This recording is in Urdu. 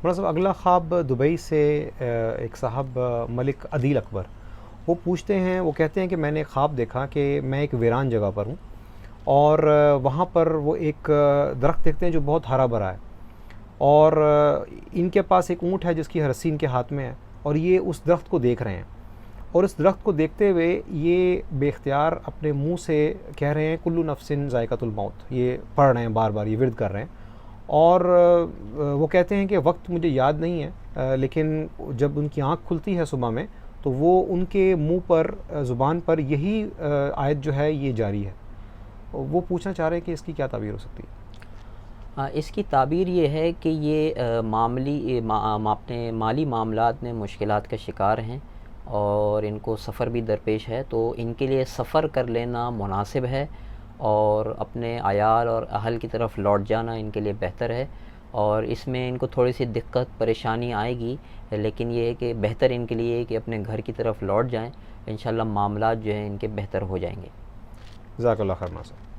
مولانا صاحب اگلا خواب دبئی سے ایک صاحب ملک عدیل اکبر، وہ پوچھتے ہیں، وہ کہتے ہیں کہ میں نے ایک خواب دیکھا کہ میں ایک ویران جگہ پر ہوں، اور وہاں پر وہ ایک درخت دیکھتے ہیں جو بہت ہرا بھرا ہے، اور ان کے پاس ایک اونٹ ہے جس کی رسی ان کے ہاتھ میں ہے، اور یہ اس درخت کو دیکھ رہے ہیں، اور اس درخت کو دیکھتے ہوئے یہ بے اختیار اپنے منہ سے کہہ رہے ہیں کلو نفسن ذائقۃ الموت، یہ پڑھ رہے ہیں بار بار، یہ ورد کر رہے ہیں، اور وہ کہتے ہیں کہ وقت مجھے یاد نہیں ہے، لیکن جب ان کی آنکھ کھلتی ہے صبح میں تو وہ ان کے منہ پر، زبان پر یہی آیت جو ہے یہ جاری ہے۔ وہ پوچھنا چاہ رہے ہیں کہ اس کی کیا تعبیر ہو سکتی ہے؟ اس کی تعبیر یہ ہے کہ یہ اپنے مالی معاملات میں مشکلات کا شکار ہیں، اور ان کو سفر بھی درپیش ہے، تو ان کے لیے سفر کر لینا مناسب ہے، اور اپنے عیال اور اہل کی طرف لوٹ جانا ان کے لیے بہتر ہے، اور اس میں ان کو تھوڑی سی دقت پریشانی آئے گی، لیکن یہ ہے کہ بہتر ان کے لیے ہے کہ اپنے گھر کی طرف لوٹ جائیں، انشاءاللہ معاملات جو ہیں ان کے بہتر ہو جائیں گے۔ جزاک اللہ خیر مولانا صاحب۔